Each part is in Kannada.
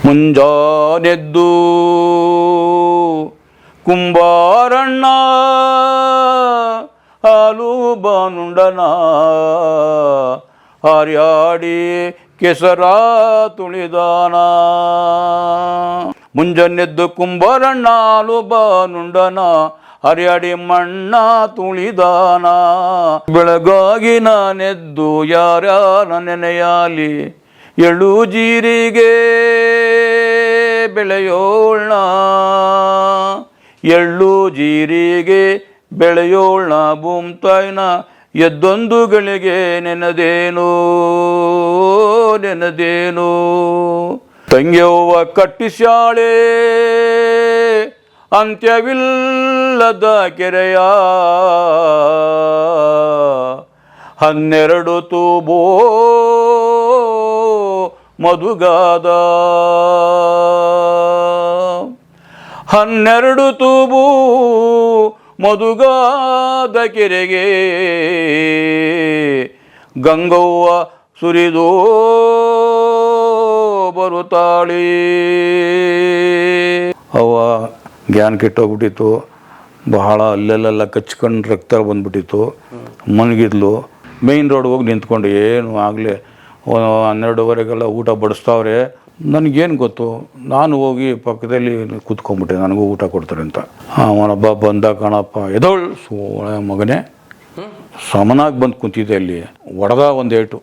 ಮುಂಜಾನೆದ್ದು ಕುಂಬಾರಣ್ಣ ಹಾಲು ಬಾನುಂಡನ ಹಾರ್ಯಾಡಿ ಕೆಸರ ತುಳಿದಾನ. ಮುಂಜಾನೆದ್ದು ಕುಂಬಾರಣ್ಣ ಹಾಲು ಬಾನುಂಡನ ಹರಿಯಾಡಿ ಮಣ್ಣ ತುಳಿದಾನ. ಬೆಳಗಾಗಿ ನಾನೆದ್ದು ಯಾರ್ಯಾರ ನೆನೆಯಾಲಿ ಎಳ್ಳು ಜೀರಿಗೆ ಬೆಳೆಯೋಳ್ಣ, ಎಳ್ಳು ಜೀರಿಗೆ ಬೆಳೆಯೋಳ್ಣ ಭೂಮ್ತಾಯ್ನ ಎದ್ದೊಂದು ಗಳಿಗೆ ನೆನದೇನು ನೆನದೇನು. ತಂಗ್ಯವ್ವ ಕಟ್ಟಿಸ್ಯಾಳೆ ಅಂತ್ಯವಿಲ್ಲದ ಕೆರೆಯ, 12 ತೂಬೋ ಮಧುಗಾದ, 12 ತೂಬು ಮಧುಗಾದ ಕೆರೆಗೆ ಗಂಗವ್ವ ಸುರಿದು ಬರುತ್ತಾಳೆ. ಅವ್ವ ಜ್ಞಾನ ಕೆಟ್ಟೋಗ್ಬಿಟ್ಟಿತ್ತು, ಬಹಳ ಅಲ್ಲೆಲ್ಲ ಕಚ್ಕೊಂಡು ರಕ್ತ ಬಂದ್ಬಿಟ್ಟಿತ್ತು. ಮನಗಿದ್ಲು. ಮೇಯ್ನ್ ರೋಡ್ ಹೋಗಿ ನಿಂತ್ಕೊಂಡು ಏನು ಆಗಲಿ 12:15 ಊಟ ಬಡಿಸ್ತಾವ್ರೆ. ನನಗೇನು ಗೊತ್ತು, ನಾನು ಹೋಗಿ ಪಕ್ಕದಲ್ಲಿ ಕೂತ್ಕೊಂಡ್ಬಿಟ್ಟೆ, ನನಗೂ ಊಟ ಕೊಡ್ತಾರೆ ಅಂತ. ಅವನೊಬ್ಬ ಬಂದ ಕಣಪ್ಪ, ಎದೋಳು ಸೋಳ ಮಗನೇ ಸಮನಾಗಿ ಬಂದು ಕುಂತಿದ್ದೆ. ಅಲ್ಲಿ ಹೊಡೆದ ಒಂದೇಟು,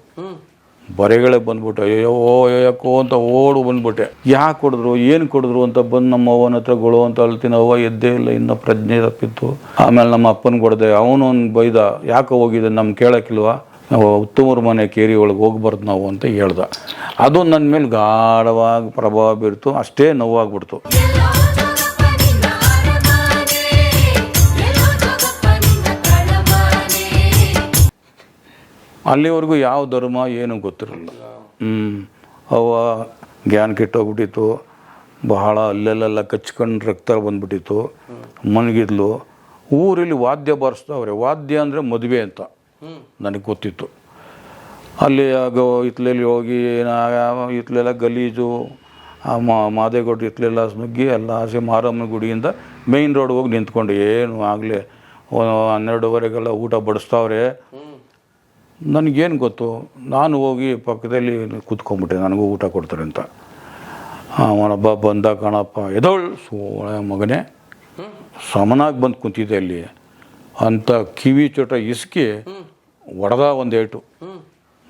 ಬರೆಗಳೇ ಬಂದ್ಬಿಟ್ಟೆ. ಅಯ್ಯೋ ಅಯ್ಯಕ್ಕೋ ಅಂತ ಓಡು ಬಂದ್ಬಿಟ್ಟೆ. ಯಾಕೆ ಕೊಡಿದ್ರು ಏನು ಕೊಡಿದ್ರು ಅಂತ ಬಂದು ನಮ್ಮ ಅವ್ವನ ಹತ್ರ ಗೊಳು ಅಂತ ಅಳ್ತೀನಿ. ಅವ್ವ ಎದ್ದೇ ಇಲ್ಲ, ಇನ್ನೂ ಪ್ರಜ್ಞೆ ತಪ್ಪಿತ್ತು. ಆಮೇಲೆ ನಮ್ಮ ಅಪ್ಪನ ಕೊಡದೆ, ಅವನು ಬೈದ, ಯಾಕೆ ಹೋಗಿದೆ ನಮ್ಮ ಕೇಳೋಕ್ಕಿಲ್ವಾ, ನಾವು ಉತ್ತಮರ ಮನೆ ಕೇರಿ ಒಳಗೆ ಹೋಗ್ಬಾರ್ದು ನಾವು ಅಂತ ಹೇಳ್ದ. ಅದು ನನ್ನ ಮೇಲೆ ಗಾಢವಾಗಿ ಪ್ರಭಾವ ಬೀರ್ತು, ಅಷ್ಟೇ ನೋವಾಗ್ಬಿಡ್ತು. ಅಲ್ಲಿವರೆಗೂ ಯಾವ ಧರ್ಮ ಏನೂ ಗೊತ್ತಿರಲಿಲ್ಲ. ಅವ್ವ ಜ್ಞಾನ ಕೆಟ್ಟೋಗ್ಬಿಟ್ಟಿತ್ತು, ಬಹಳ ಅಲ್ಲೆಲ್ಲ ಕಚ್ಕೊಂಡು ರಕ್ತ ಬಂದ್ಬಿಟ್ಟಿತ್ತು. ಮನಗಿದ್ಲು. ಊರಲ್ಲಿ ವಾದ್ಯ ಬಾರಿಸ್ತಾವ್ರೆ. ವಾದ್ಯ ಅಂದರೆ ಮದುವೆ ಅಂತ ನನಗೆ ಗೊತ್ತಿತ್ತು. ಅಲ್ಲಿ ಇತ್ಲೆಲ್ಲಿ ಹೋಗಿ ಇತ್ಲೆಲ್ಲ ಗಲೀಜು, ಮಾದೇಗೌಡ ಇತ್ಲೆಲ್ಲ ನುಗ್ಗಿ ಎಲ್ಲ ಆಸೆ ಮಾರಮ್ಮನ ಗುಡಿಯಿಂದ ಮೇಯ್ನ್ ರೋಡ್ ಹೋಗಿ ನಿಂತ್ಕೊಂಡು ಏನು ಆಗಲಿ 12:15 ಊಟ ಬಡಿಸ್ತಾವ್ರೆ. ನನಗೇನು ಗೊತ್ತು, ನಾನು ಹೋಗಿ ಪಕ್ಕದಲ್ಲಿ ಕೂತ್ಕೊಂಡ್ಬಿಟ್ಟೆ, ನನಗೂ ಊಟ ಕೊಡ್ತಾರೆ ಅಂತ. ಅವನೊಬ್ಬ ಬಂದ ಕಣಪ್ಪ, ಎದೋಳು ಸೋಳ ಮಗನೇ ಸಮನಾಗಿ ಬಂದು ಕುಂತಿದ್ದೆ. ಅಲ್ಲಿ ಅಂತ ಕಿವಿ ಚೋಟ ಇಸ್ಕಿ ಹೊಡೆದ ಒಂದೇಟು,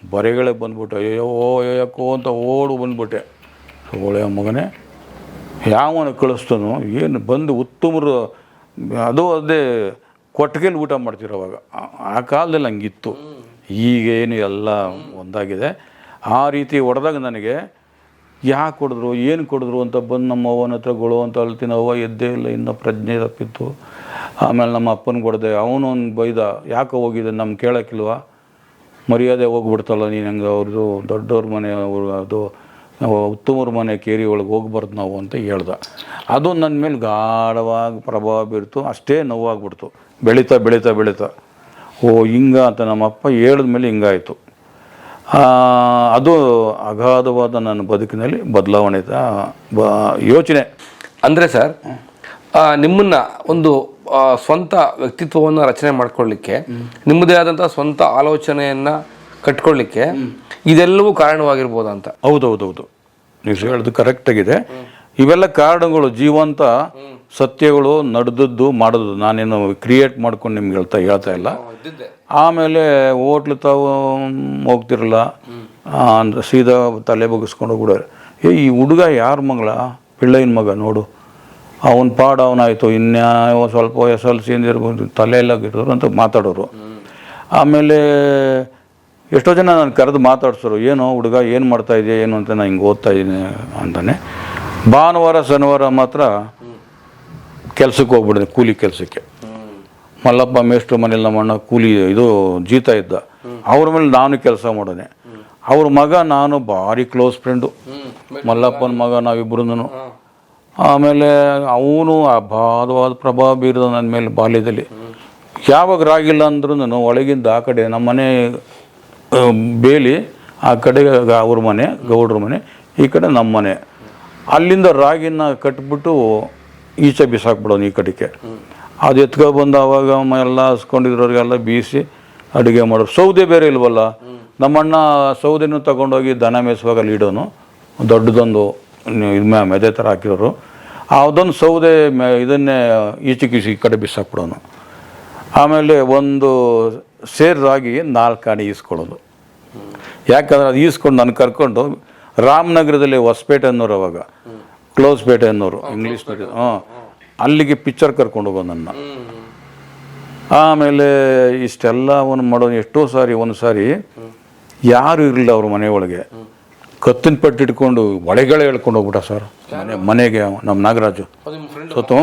ಬರೆಗಳೇ ಬಂದ್ಬಿಟ್ಟೆ. ಅಯ್ಯೋ ಅಯ್ಯಕ್ಕೋ ಅಂತ ಓಡು ಬಂದ್ಬಿಟ್ಟೆ. ಸೋಳೆ ಮಗನೇ ಯಾವನ ಕಳಿಸ್ತಾನೋ ಏನು ಬಂದು ಉತ್ತಮರು. ಅದು ಅದೇ ಕೊಟ್ಟಿಗೆಲ್ಲಿ ಊಟ ಮಾಡ್ತಿರೋ ಅವಾಗ. ಆ ಕಾಲದಲ್ಲಿ ಹಂಗಿತ್ತು, ಈಗೇನು ಎಲ್ಲ ಒಂದಾಗಿದೆ. ಆ ರೀತಿ ಹೊಡೆದಾಗ ನನಗೆ ಯಾಕೆ ಕೊಡಿದ್ರು ಏನು ಕೊಡಿದ್ರು ಅಂತ ಬಂದು ನಮ್ಮ ಅವ್ವನ ಹತ್ರ ಗೊಳು ಅಂತ ಅಳ್ತೀನಿ. ಅವ್ವ ಎದ್ದೇ ಇಲ್ಲ, ಇನ್ನೂ ಪ್ರಜ್ಞೆ ತಪ್ಪಿತ್ತು. ಆಮೇಲೆ ನಮ್ಮ ಅಪ್ಪನ ಕೊಡದೆ, ಅವನು ಬೈದ, ಯಾಕೆ ಹೋಗಿದೆ ನಮ್ಮ ಕೇಳೋಕ್ಕಿಲ್ವಾ, ಮರ್ಯಾದೆ ಹೋಗ್ಬಿಡ್ತಲ್ಲ ನೀನು, ಹಂಗೆ ಅವ್ರದ್ದು ದೊಡ್ಡವ್ರ ಮನೆ, ಅವರು ಅದು ಉತ್ತಮರ ಮನೆ ಕೇರಿ ಒಳಗೆ ಹೋಗ್ಬಾರ್ದು ನಾವು ಅಂತ ಹೇಳ್ದ. ಅದು ನನ್ನ ಮೇಲೆ ಗಾಢವಾಗಿ ಪ್ರಭಾವ ಬೀರ್ತು, ಅಷ್ಟೇ ನೋವಾಗ್ಬಿಡ್ತು. ಬೆಳೀತಾ ಬೆಳೀತಾ ಬೆಳೀತಾ ಓ ಹಿಂಗ ಅಂತ ನಮ್ಮಪ್ಪ ಹೇಳಿದ್ಮೇಲೆ ಹಿಂಗಾಯಿತು. ಅದು ಅಗಾಧವಾದ ನನ್ನ ಬದುಕಿನಲ್ಲಿ ಬದಲಾವಣೆ ಯೋಚನೆ. ಅಂದರೆ ಸರ್, ನಿಮ್ಮನ್ನು ಒಂದು ಸ್ವಂತ ವ್ಯಕ್ತಿತ್ವವನ್ನು ರಚನೆ ಮಾಡ್ಕೊಳ್ಳಿಕ್ಕೆ, ನಿಮ್ಮದೇ ಆದಂಥ ಸ್ವಂತ ಆಲೋಚನೆಯನ್ನು ಕಟ್ಕೊಳ್ಳಿಕ್ಕೆ ಇದೆಲ್ಲವೂ ಕಾರಣವಾಗಿರ್ಬೋದು ಅಂತ. ಹೌದೌದೌದು, ನೀವು ಹೇಳೋದು ಕರೆಕ್ಟಾಗಿದೆ. ಇವೆಲ್ಲ ಕಾರಣಗಳು, ಜೀವಂತ ಸತ್ಯಗಳು, ನಡೆದದ್ದು ಮಾಡೋದು. ನಾನೇನು ಕ್ರಿಯೇಟ್ ಮಾಡ್ಕೊಂಡು ನಿಮ್ಗೆ ಹೇಳ್ತಾ ಇಲ್ಲ. ಆಮೇಲೆ ಹೋಟ್ಲು ತಾವು ಹೋಗ್ತಿರಲ್ಲ ಅಂದ್ರೆ ಸೀದಾ ತಲೆ ಬಗ್ಗಿಸ್ಕೊಂಡು ಹೋಗ್ಬಿಡೋರು. ಈ ಹುಡುಗ ಯಾರ ಮಗಳ, ಪಿಳ್ಳೈನ ಮಗ ನೋಡು, ಅವನ ಪಾಡು ಅವನಾಯಿತು, ಇನ್ಯಾವ ಸ್ವಲ್ಪ SLC ಇರ್ಬೋದು, ತಲೆ ಎಲ್ಲ ಗಿಡೋರು ಅಂತ ಮಾತಾಡೋರು. ಆಮೇಲೆ ಎಷ್ಟೋ ಜನ ನಾನು ಕರೆದು ಮಾತಾಡ್ಸೋರು, ಏನೋ ಹುಡುಗ ಏನು ಮಾಡ್ತಾಯಿದ್ಯಾ ಏನು ಅಂತ. ನಾನು ಹಿಂಗೆ ಓದ್ತಾ ಇದ್ದೀನಿ ಅಂತಾನೆ. ಭಾನುವಾರ ಶನಿವಾರ ಮಾತ್ರ ಕೆಲ್ಸಕ್ಕೆ ಹೋಗ್ಬಿಡಿದೆ, ಕೂಲಿ ಕೆಲಸಕ್ಕೆ. ಮಲ್ಲಪ್ಪ ಮೇಷ್ಟ್ರ ಮನೇಲಿ ನಮ್ಮಣ್ಣ ಕೂಲಿ ಇದು ಜೀತ ಇದ್ದ, ಅವ್ರ ಮೇಲೆ ನಾನು ಕೆಲಸ ಮಾಡೋನೆ. ಅವ್ರ ಮಗ ನಾನು ಭಾರಿ ಕ್ಲೋಸ್ ಫ್ರೆಂಡು, ಮಲ್ಲಪ್ಪನ ಮಗ, ನಾವಿಬ್ಬರೂ. ಆಮೇಲೆ ಅವನು ಅಗಾಧವಾದ ಪ್ರಭಾವ ಬೀರಿದ ನನ್ನ ಮೇಲೆ ಬಾಲ್ಯದಲ್ಲಿ. ಯಾವಾಗ ರಾಗಿಲ್ಲ ಅಂದ್ರೂ ನಾನು ಒಳಗಿಂದ ಆ ಕಡೆ ನಮ್ಮ ಮನೆ ಬೇಲಿ, ಆ ಕಡೆ ಅವ್ರ ಮನೆ ಗೌಡ್ರ ಮನೆ, ಈ ಕಡೆ ನಮ್ಮ ಮನೆ. ಅಲ್ಲಿಂದ ರಾಗಿನ ಕಟ್ಬಿಟ್ಟು ಈಚೆ ಬಿಸಾಕ್ಬಿಡೋನು ಈ ಕಡೆಗೆ. ಅದು ಎತ್ಕೊಬಂದು ಅವಾಗ ಎಲ್ಲ ಹಸ್ಕೊಂಡಿದ್ರವ್ರಿಗೆಲ್ಲ ಬೀಸಿ ಅಡುಗೆ ಮಾಡೋರು. ಸೌದೆ ಬೇರೆ ಇಲ್ವಲ್ಲ, ನಮ್ಮಣ್ಣ ಸೌದೆನೂ ತಗೊಂಡೋಗಿ ದನ ಮೇಯಿಸುವಾಗ ಅಲ್ಲಿ ಇಡೋನು, ದೊಡ್ಡದೊಂದು ಮೆದೆ ಥರ ಹಾಕಿರೋರು. ಅದೊಂದು ಸೌದೆ ಇದನ್ನೇ ಈಚೆಗೆ ಈ ಕಡೆ ಬಿಸಾಕ್ಬಿಡೋನು. ಆಮೇಲೆ ಒಂದು ಸೇರಾಗಿ 4 ಆಣೆ ಈಸ್ಕೊಳ್ಳೋದು. ಯಾಕಂದ್ರೆ ಅದು ಈಸ್ಕೊಂಡು ನಾನು ಕರ್ಕೊಂಡು ರಾಮನಗರದಲ್ಲಿ ಹೊಸಪೇಟೆ ಅನ್ನೋರು, ಅವಾಗ ಕ್ಲೋಸ್ಪೇಟೆ ಅನ್ನೋರು ಇಂಗ್ಲೀಷ್ ಅಲ್ಲಿಗೆ ಪಿಕ್ಚರ್ ಕರ್ಕೊಂಡು ಹೋಗೋದು ನನ್ನ. ಆಮೇಲೆ ಇಷ್ಟೆಲ್ಲ ಅವನು ಮಾಡೋನು. ಎಷ್ಟೋ ಸಾರಿ ಒಂದು ಸಾರಿ ಯಾರು ಇರಲಿಲ್ಲ ಅವ್ರ ಮನೆಯೊಳಗೆ, ಕತ್ತಿನ ಪಟ್ಟು ಇಟ್ಕೊಂಡು ಒಳಗಡೆ ಹೇಳ್ಕೊಂಡು ಹೋಗ್ಬಿಟ್ಟ ಸರ್ ಮನೆಗೆ ನಮ್ಮ ನಾಗರಾಜು ಸತ್ತು.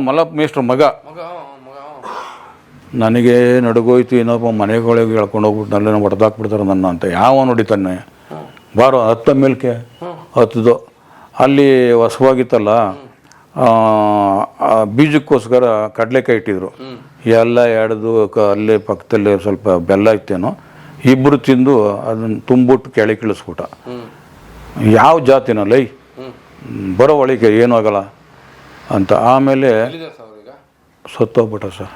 ಮಲ್ಲಪ್ಪ ಮೇಷ್ಟ್ರ ಮಗ. ನನಗೆ ನಡುಗೋಯ್ತು, ಇನ್ನೊಬ್ಬ ಮನೆಗಳಿಗೆ ಹೇಳ್ಕೊಂಡು ಹೋಗ್ಬಿಟ್ಟು ನಲ್ಲೇನೋ ಹೊಡೆದಾಕ್ಬಿಡ್ತಾರೆ ನನ್ನ ಅಂತ. ಯಾವ ಹೊಡಿತಾನೆ ಬಾರೋ ಹತ್ತ ಮೇಲ್ಕೆ ಹತ್ತದು. ಅಲ್ಲಿ ಹೊಸವಾಗಿತ್ತಲ್ಲ, ಬೀಜಕ್ಕೋಸ್ಕರ ಕಡಲೆಕಾಯಿ ಇಟ್ಟಿದ್ರು. ಎಲ್ಲ ಎಡ್ದು ಅಲ್ಲೇ ಪಕ್ಕದಲ್ಲೇ ಸ್ವಲ್ಪ ಬೆಲ್ಲ ಇತ್ತೇನೋ, ಇಬ್ಬರು ತಿಂದು ಅದನ್ನು ತುಂಬಿಟ್ಟು ಕೆಳಗೆ ಇಳಿಸ್ಬಿಟ್ಟ. ಯಾವ ಜಾತಿನ ಲೈ ಬರೋ ಒಳಗೆ ಏನೂ ಆಗಲ್ಲ ಅಂತ. ಆಮೇಲೆ ಸತ್ತೋಗ್ಬಿಟ್ಟ ಸರ್.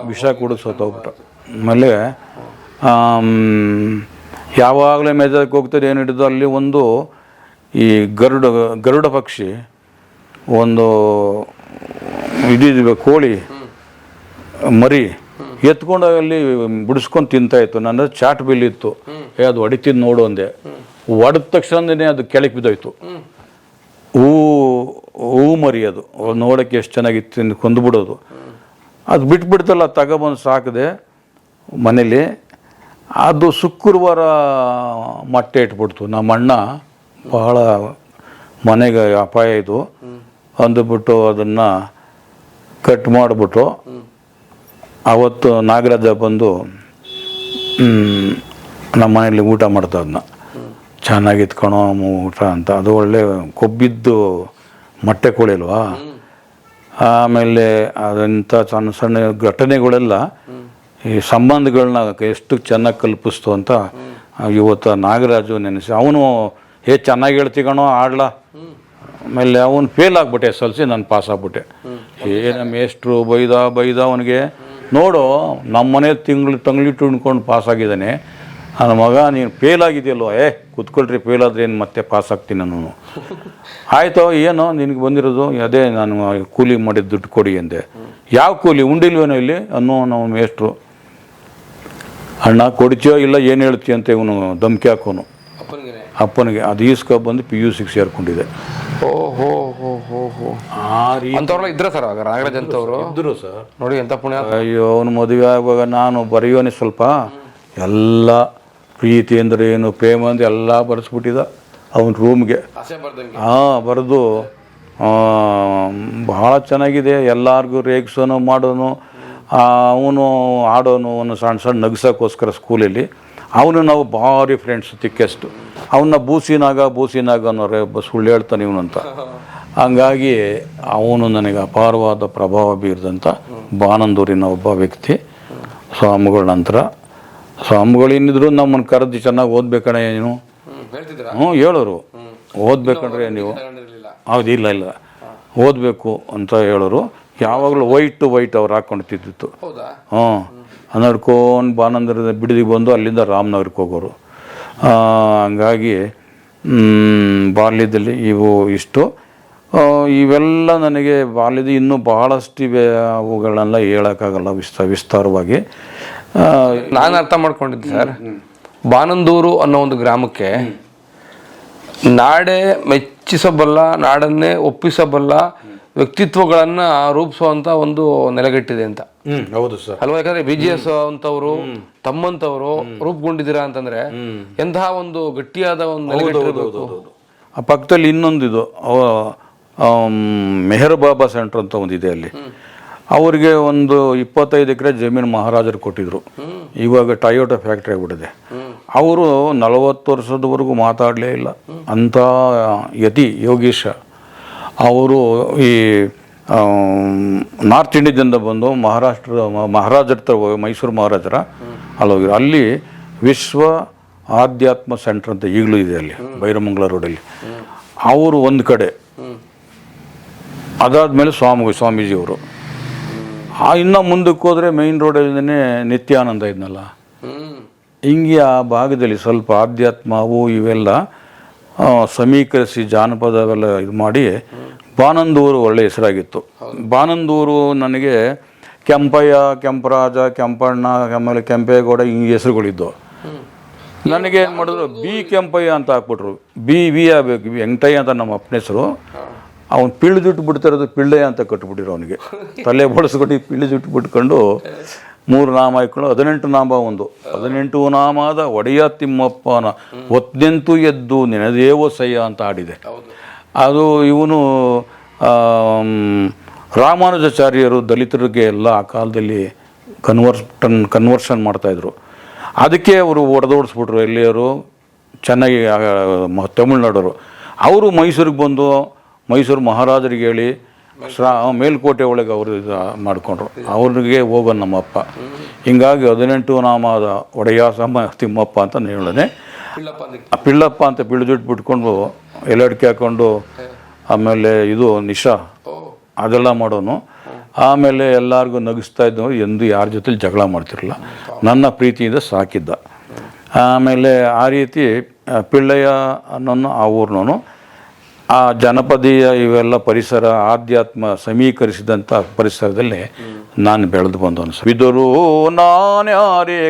ವಿಷ ಕುಡಿದು ಸತ್ತೋಗ್ಬಿಟ್ಟ. ಆಮೇಲೆ ಯಾವಾಗಲೇ ಮೇಜಕ್ಕೆ ಹೋಗ್ತದೆ ಏನು ಹಿಡಿದು ಅಲ್ಲಿ ಒಂದು ಈ ಗರುಡ ಪಕ್ಷಿ ಒಂದು ಇದಿದ್ವಿ ಕೋಳಿ ಮರಿ ಎತ್ಕೊಂಡು ಅಲ್ಲಿ ಬಿಡಿಸ್ಕೊಂಡು ತಿಂತಾಯಿತ್ತು. ನನ್ನ ಚಾಟ್ ಬಿಲ್ ಇತ್ತು, ಅದು ಹೊಡಿತಿದ್ದು ನೋಡು ಅಂದೆ. ಹೊಡೆದ ತಕ್ಷಣನೇ ಅದು ಕೆಳಗೆ ಬಿದ್ದೋಯ್ತು. ಹೂ ಮರಿ ಅದು ನೋಡೋಕ್ಕೆ ಎಷ್ಟು ಚೆನ್ನಾಗಿತ್ತು, ಕೊಂದುಬಿಡೋದು. ಅದು ಬಿಟ್ಬಿಡ್ತಲ್ಲ, ತಗೊಬಂದು ಸಾಕಿದೆ ಮನೇಲಿ. ಅದು ಶುಕ್ರವಾರ ಮೊಟ್ಟೆ ಇಟ್ಬಿಡ್ತು. ನಮ್ಮ ಅಣ್ಣ ಭಾಳ ಮನೆಗೆ ಅಪಾಯ ಇದು ಅಂದುಬಿಟ್ಟು ಅದನ್ನು ಕಟ್ ಮಾಡಿಬಿಟ್ಟು ಅವತ್ತು ನಾಗರಾಜ ಬಂದು ನಮ್ಮ ಮನೇಲಿ ಊಟ ಮಾಡ್ತಾ ಅದನ್ನ. ಚೆನ್ನಾಗಿತ್ಕೊಳೋ ಊಟ ಅಂತ. ಅದು ಒಳ್ಳೆ ಕೊಬ್ಬಿದ್ದು ಮೊಟ್ಟೆ ಕೋಳಿ ಅಲ್ವಾ. ಆಮೇಲೆ ಅದಂಥ ಸಣ್ಣ ಸಣ್ಣ ಘಟನೆಗಳೆಲ್ಲ ಈ ಸಂಬಂಧಗಳನ್ನ ಎಷ್ಟು ಚೆನ್ನಾಗಿ ಕಲ್ಪಿಸ್ತು ಅಂತ ಇವತ್ತು ನಾಗರಾಜು ನೆನೆಸಿ. ಅವನು ಚೆನ್ನಾಗಿ ಹೇಳ್ತೀಗಣೋ ಆಡ್ಲಾ. ಆಮೇಲೆ ಅವನು ಫೇಲ್ ಆಗ್ಬಿಟ್ಟೆ SLC, ನಾನು ಪಾಸ್ ಆಗ್ಬಿಟ್ಟೆ. ನಮ್ಮ ಮೇಷ್ಟ್ರು ಬೈದ ಅವನಿಗೆ, ನೋಡು ನಮ್ಮ ಮನೆ ತಂಗ್ಳಿಟ್ಟು ಉಣ್ಕೊಂಡು ಪಾಸ್ ಆಗಿದ್ದಾನೆ, ನನ್ನ ಮಗ ನೀನು ಫೇಲ್ ಆಗಿದೆಯಲ್ಲೋ. ಕೂತ್ಕೊಳ್ರಿ, ಫೇಲ್ ಆದರೆ ಏನು ಮತ್ತೆ ಪಾಸ್ ಆಗ್ತೀನಿ ನಾನು. ಆಯಿತು, ಏನೋ ನಿನಗೆ ಬಂದಿರೋದು ಅದೇ, ನಾನು ಕೂಲಿ ಮಾಡಿದ ದುಡ್ಡು ಕೊಡಿ ಅಂದೆ. ಯಾವ ಕೂಲಿ ಉಂಡಿಲ್ವೇನೋ ಇಲ್ಲಿ ಅನ್ನೋ ನಾವು ಮೇಷ್ಟ್ರು. ಅಣ್ಣ ಕೊಡ್ತೀಯೋ ಇಲ್ಲ ಏನು ಹೇಳ್ತೀಯ ಅಂತ ಇವನು ಧಮ್ಕಿ ಹಾಕೋನು ಅಪ್ಪನಿಗೆ. ಅದು ಈಸ್ಕೊಬಂದು PUC ಸೇರ್ಕೊಂಡಿದೆ. ಇದ್ರ ಸರ್ ನಾಗರಾಜ್ ಅಂತವ್ರು ಇದ್ರು ಸರ್. ನೋಡಿ ಎಂತ ಪುಣ್ಯ. ಅಯ್ಯೋ, ಅವನು ಮದುವೆ ಆಗುವಾಗ ನಾನು ಬರೆಯೋನೆ ಸ್ವಲ್ಪ ಎಲ್ಲ ಪ್ರೀತಿ ಅಂದರೆ ಏನು, ಪ್ರೇಮ ಅಂದ್ರೆ ಎಲ್ಲ ಬರೆಸ್ಬಿಟ್ಟಿದ್ದ ಅವನ ರೂಮ್ಗೆ. ಬರೆದು ಭಾಳ ಚೆನ್ನಾಗಿದೆ, ಎಲ್ಲರಿಗೂ ರೇಗ್ಸೋನು ಮಾಡೋನು. ಅವನು ಆಡೋನು, ಅವನು ಸಣ್ಣ ಸಣ್ಣ ನಗ್ಸೋಕ್ಕೋಸ್ಕರ ಸ್ಕೂಲಲ್ಲಿ. ಅವನು ನಾವು ಭಾರಿ ಫ್ರೆಂಡ್ಸ್, ತಿಕ್ಕೆಸ್ಟ್. ಅವನ್ನ ಬೂಸಿನಾಗ ಅನ್ನೋರೆ ಸುಳ್ಳು ಹೇಳ್ತಾನೆ ಇವನು ಅಂತ. ಹಂಗಾಗಿ ಅವನು ನನಗೆ ಅಪಾರವಾದ ಪ್ರಭಾವ ಬೀರಿದಂಥ ಬಾನಂದೂರಿನ ಒಬ್ಬ ವ್ಯಕ್ತಿ. ಸ್ವಾಮಿಗಳ ನಂತರ ಸ್ವಾಮಿಗಳು ಏನಿದ್ರು ನಮ್ಮನ್ನು ಕರೆದು ಚೆನ್ನಾಗಿ ಓದ್ಬೇಕಣ್ಣ ನೀನು, ಹೇಳೋರು. ಓದ್ಬೇಕಂದ್ರೆ ನೀವು ಹೌದು, ಇಲ್ಲ ಓದಬೇಕು ಅಂತ ಹೇಳೋರು. ಯಾವಾಗಲೂ ವೈಟ್ ಅವ್ರು ಹಾಕ್ಕೊಳ್ತಿದ್ದಿತ್ತು. ನಡ್ಕೊಂಡು ಬಾನಂದರದ ಬಿಡದಿಗೆ ಬಂದು ಅಲ್ಲಿಂದ ರಾಮನಗರಕ್ಕೆ ಹೋಗೋರು. ಹಂಗಾಗಿ ಬಾಲ್ಯದಲ್ಲಿ ಇಷ್ಟು ಇವೆಲ್ಲ ನನಗೆ ಬಾಲ್ಯದ ಇನ್ನೂ ಬಹಳಷ್ಟಿವೆ. ಅವುಗಳನ್ನೆಲ್ಲ ಹೇಳೋಕ್ಕಾಗಲ್ಲ ವಿಸ್ತಾರವಾಗಿ. ನಾನು ಅರ್ಥ ಮಾಡ್ಕೊಂಡಿದ್ದೆ ಸರ್, ಬಾನಂದೂರು ಅನ್ನೋ ಒಂದು ಗ್ರಾಮಕ್ಕೆ ನಾಡೇ ಮೆಚ್ಚಿಸಬಲ್ಲ, ನಾಡನ್ನೇ ಒಪ್ಪಿಸಬಲ್ಲ ವ್ಯಕ್ತಿತ್ವಗಳನ್ನ ರೂಪಿಸುವಂತ ಒಂದು ನೆಲೆಗಟ್ಟಿದೆ ಅಂತ. ಹೌದು ಸರ್ ಅಲ್ವಾ? ಯಾಕಂದ್ರೆ BGS ಅಂತವ್ರು ತಮ್ಮಂತವ್ರು ರೂಪುಗೊಂಡಿದ್ದೀರಾ ಅಂತಂದ್ರೆ ಎಂತಹ ಒಂದು ಗಟ್ಟಿಯಾದ ಒಂದು ನೆಲೆಗಟ್ಟಿರಬೇಕು. ಆ ಪಕ್ಕದಲ್ಲಿ ಇನ್ನೊಂದಿದು ಮೆಹರ್ ಬಾಬಾ ಸೆಂಟರ್ ಅಂತ ಒಂದಿದೆ. ಅಲ್ಲಿ ಅವರಿಗೆ ಒಂದು 25 ಎಕರೆ ಜಮೀನು ಮಹಾರಾಜರು ಕೊಟ್ಟಿದ್ರು. ಇವಾಗ ಟೊಯೋಟಾ ಫ್ಯಾಕ್ಟ್ರಿ ಆಗಿಬಿಟ್ಟಿದೆ. ಅವರು 40 ವರ್ಷದವರೆಗೂ ಮಾತಾಡಲೇ ಇಲ್ಲ ಅಂಥ ಯತಿ ಯೋಗೀಶ. ಅವರು ಈ ನಾರ್ತ್ ಇಂಡಿಯಾದಿಂದ ಬಂದು ಮಹಾರಾಜರ ಮೈಸೂರು ಮಹಾರಾಜರ ಅಲ್ಲಿ ಹೋಗಿರು. ಅಲ್ಲಿ ವಿಶ್ವ ಆಧ್ಯಾತ್ಮ ಸೆಂಟರ್ ಅಂತ ಈಗಲೂ ಇದೆ ಅಲ್ಲಿ ಬೈರಮಂಗಲ ರೋಡಲ್ಲಿ. ಅವರು ಒಂದು ಕಡೆ, ಅದಾದಮೇಲೆ ಸ್ವಾಮೀಜಿಯವರು. ಇನ್ನು ಮುಂದಕ್ಕೆ ಹೋದರೆ ಮೈನ್ ರೋಡಲ್ಲೇ ನಿತ್ಯಾನಂದ ಇದ್ನಲ್ಲ. ಹಿಂಗೆ ಆ ಭಾಗದಲ್ಲಿ ಸ್ವಲ್ಪ ಆಧ್ಯಾತ್ಮ ಅವು ಇವೆಲ್ಲ ಸಮೀಕರಿಸಿ ಜಾನಪದವೆಲ್ಲ ಇದು ಮಾಡಿ ಬಾನಂದೂರು ಒಳ್ಳೆ ಹೆಸರಾಗಿತ್ತು. ಬಾನಂದೂರು ನನಗೆ ಕೆಂಪಯ್ಯ, ಕೆಂಪರಾಜ, ಕೆಂಪಣ್ಣ, ಆಮೇಲೆ ಕೆಂಪೇಗೌಡ ಹಿಂಗೆ ಹೆಸರುಗಳಿದ್ದವು. ನನಗೆ ಏನು ಮಾಡಿದ್ರು, ಬಿ ಕೆಂಪಯ್ಯ ಅಂತ ಹಾಕ್ಬಿಟ್ರು. ವಿ ಆಗಬೇಕು, ವೆಂಕಟಯ್ಯ ಅಂತ ನಮ್ಮ ಅಪ್ಪನ ಹೆಸರು. ಅವ್ನು ಪಿಳ್ಳಿದಿಟ್ಟು ಬಿಡ್ತಿರೋದು ಪಿಳ್ಳಯ್ಯ ಅಂತ ಕಟ್ಬಿಟ್ಟಿರೋ ಅವನಿಗೆ. ತಲೆ ಬಳಸ್ಕೊಂಡು ಪಿಳ್ಳಿದಿಟ್ಟು ಬಿಟ್ಕೊಂಡು 3 ನಾಮ ಹಾಕೊಂಡು 18 ನಾಮ. 18 ನಾಮದ ಒಡೆಯ ತಿಮ್ಮಪ್ಪನ ಒತ್ನೆಂತು ಎದ್ದು ನೆನೆದೇವೋ ಸಯ್ಯ ಅಂತ ಆಡಿದೆ. ಅದು ಇವನು ರಾಮಾನುಜಾಚಾರ್ಯರು ದಲಿತರಿಗೆ ಎಲ್ಲ ಆ ಕಾಲದಲ್ಲಿ ಕನ್ವರ್ಷನ್ ಮಾಡ್ತಾಯಿದ್ರು. ಅದಕ್ಕೆ ಅವರು ಹೊಡೆದೋಡಿಸ್ಬಿಟ್ರು. ಎಲ್ಲಿಯವರು ಚೆನ್ನಾಗಿ ತಮಿಳ್ನಾಡವರು. ಅವರು ಮೈಸೂರಿಗೆ ಬಂದು ಮೈಸೂರು ಮಹಾರಾಜರಿಗೆ ಹೇಳಿ ಮೇಲ್ಕೋಟೆ ಒಳಗೆ ಅವರು ಇದು ಮಾಡಿಕೊಂಡ್ರು. ಅವ್ರಿಗೆ ಹೋಗೋ ನಮ್ಮಪ್ಪ. ಹಿಂಗಾಗಿ 18 ನಾಮದ ಒಡೆಯ ತಿಮ್ಮಪ್ಪ ಅಂತ ಹೇಳಿದೆ. ಪಿಳ್ಳಪ್ಪ ಅಂತ ಪಿಳ್ಳಿದಿಟ್ಟು ಬಿಟ್ಕೊಂಡು ಎಲೆಡ್ಕೆ ಹಾಕೊಂಡು, ಆಮೇಲೆ ಇದು ನಿಶಾ ಅದೆಲ್ಲ ಮಾಡೋನು. ಆಮೇಲೆ ಎಲ್ಲರಿಗೂ ನಗಿಸ್ತಾ ಇದ್ದು, ಎಂದು ಯಾರ ಜೊತೆಲಿ ಜಗಳ ಮಾಡ್ತಿರಲಿಲ್ಲ, ನನ್ನ ಪ್ರೀತಿಯಿಂದ ಸಾಕಿದ್ದ. ಆಮೇಲೆ ಆ ರೀತಿ ಪಿಳ್ಳಯ್ಯ ಅನ್ನೋನು ಆ ಊರಿನವನು. ಆ ಜನಪದೀಯ ಇವೆಲ್ಲ ಪರಿಸರ ಆಧ್ಯಾತ್ಮ ಸಮೀಕರಿಸಿದಂಥ ಪರಿಸರದಲ್ಲಿ ನಾನು ಬೆಳೆದು ಬಂದವನು. ಬಿದರು ನಾನ್ಯಾರಿಗಲ್ಲದವಳು,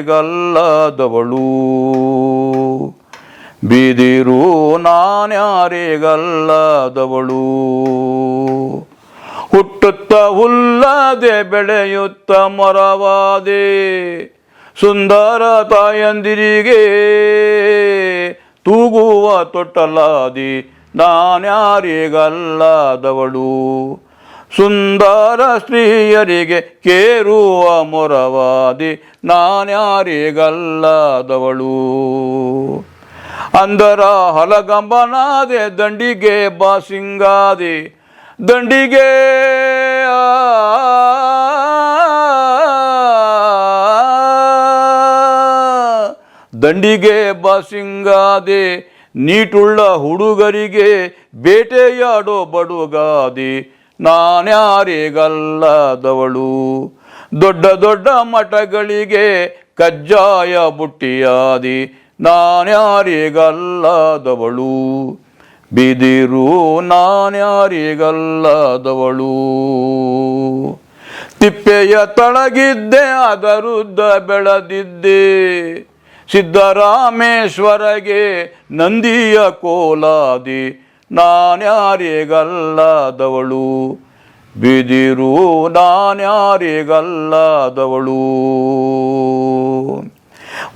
ಬಿದಿರು ನಾನ್ಯಾರಿಗಲ್ಲದವಳು, ಹುಟ್ಟುತ್ತ ಹುಲ್ಲದೆ ಬೆಳೆಯುತ್ತ ಮರವಾದೆ, ಸುಂದರ ತಾಯಂದಿರಿಗೆ ತೂಗುವ ತೊಟ್ಟಲಾದಿ, ನಾನ್ಯಾರಿಗಲ್ಲದವಳು, ಸುಂದರ ಸ್ತ್ರೀಯರಿಗೆ ಕೇರುವ ಮೊರವಾದಿ, ನಾನ್ಯಾರಿಗಲ್ಲದವಳು, ಅಂದರ ಹಲಗಂಬನಾದೆ ದಂಡಿಗೆ ಬಾಸಿಂಗಾದೆ, ದಂಡಿಗೆ ದಂಡಿಗೆ ಬಾಸಿಂಗಾದೆ, ನೀಟುಳ್ಳ ಹುಡುಗರಿಗೆ ಬೇಟೆಯಾಡೋ ಬಡುಗಾದಿ, ನಾನ್ಯಾರಿಗಲ್ಲದವಳು, ದೊಡ್ಡ ದೊಡ್ಡ ಮಠಗಳಿಗೆ ಕಜ್ಜಾಯ ಬುಟ್ಟಿಯಾದಿ, ನಾನ್ಯಾರಿಗಲ್ಲದವಳು, ಬಿದಿರು ನಾನ್ಯಾರಿಗಲ್ಲದವಳು, ತಿಪ್ಪೆಯ ತಳಗಿದ್ದೆ ಅದರುದ್ದ ಬೆಳೆದಿದ್ದೆ, ಸಿದ್ದರಾಮೇಶ್ವರಗೆ ನಂದಿಯ ಕೋಲಾದಿ, ನಾನ್ಯಾರಿಗಲ್ಲದವಳು, ಬಿದಿರು ನಾನ್ಯಾರಿಗಲ್ಲದವಳು,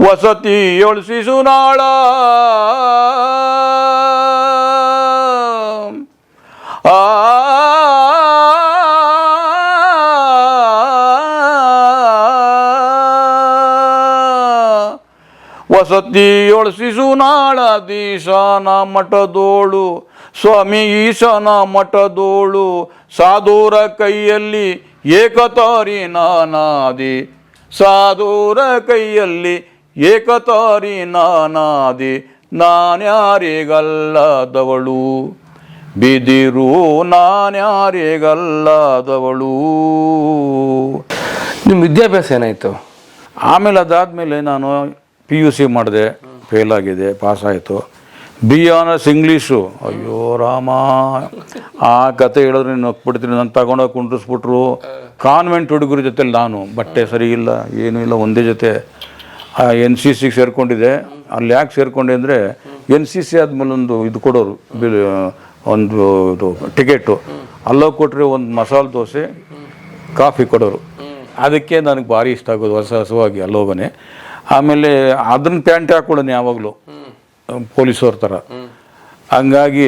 ವಸತಿಯೊಳಿಸುನಾಳ ವಸತಿಯೊಳಿಸುನಾಳ ದೀಶಾನ ಮಠದೋಳು, ಸ್ವಾಮಿ ಈಶಾನ ಮಠದೋಳು, ಸಾಧೂರ ಕೈಯಲ್ಲಿ ಏಕತಾರಿ ನಾನಾದಿ, ಸಾಧೂರ ಕೈಯಲ್ಲಿ ಏಕತಾರಿ ನಾನಾದಿ, ನಾನ್ಯಾರಿಗಲ್ಲದವಳು, ಬಿದಿರು ನಾನ್ಯಾರಿಗಲ್ಲದವಳು. ನಿಮ್ಮ ವಿದ್ಯಾಭ್ಯಾಸ ಏನಾಯಿತು? ಆಮೇಲೆ ಅದಾದಮೇಲೆ ನಾನು PUC ಮಾಡಿದೆ, ಫೇಲ್ ಆಗಿದೆ, ಪಾಸಾಯಿತು. BA honours English. ಅಯ್ಯೋ ರಾಮ, ಆ ಕತೆ ಹೇಳಿದ್ರೆ ನೀನು ಹೋಗ್ಬಿಡ್ತೀನಿ. ನಾನು ತಗೊಂಡೋಗಿ ಕುಂಡ್ರಿಸ್ಬಿಟ್ರು. ಕಾನ್ವೆಂಟ್ ಹುಡುಗರ ಜೊತೆಲಿ ನಾನು, ಬಟ್ಟೆ ಸರಿ ಇಲ್ಲ, ಏನೂ ಇಲ್ಲ, ಒಂದೇ ಜೊತೆ NCCಗೆ ಸೇರಿಕೊಂಡಿದ್ದೆ. ಅಲ್ಲಿ ಯಾಕೆ ಸೇರಿಕೊಂಡೆ ಅಂದರೆ NCC ಆದಮೇಲೆ ಒಂದು ಇದು ಕೊಡೋರು, ಒಂದು ಇದು ಟಿಕೆಟು. ಅಲ್ಲೋಗಿ ಕೊಟ್ಟರೆ ಒಂದು ಮಸಾಲೆ ದೋಸೆ, ಕಾಫಿ ಕೊಡೋರು. ಅದಕ್ಕೆ ನನಗೆ ಭಾರಿ ಇಷ್ಟ ಆಗೋದು ಹೊಸವಾಗಿ ಅಲ್ಲೋಗನೆ. ಆಮೇಲೆ ಅದನ್ನ ಪ್ಯಾಂಟ್ ಹಾಕ್ಕೊಳ್ಳೋನು ಯಾವಾಗಲೂ ಪೊಲೀಸವ್ರ ಥರ. ಹಂಗಾಗಿ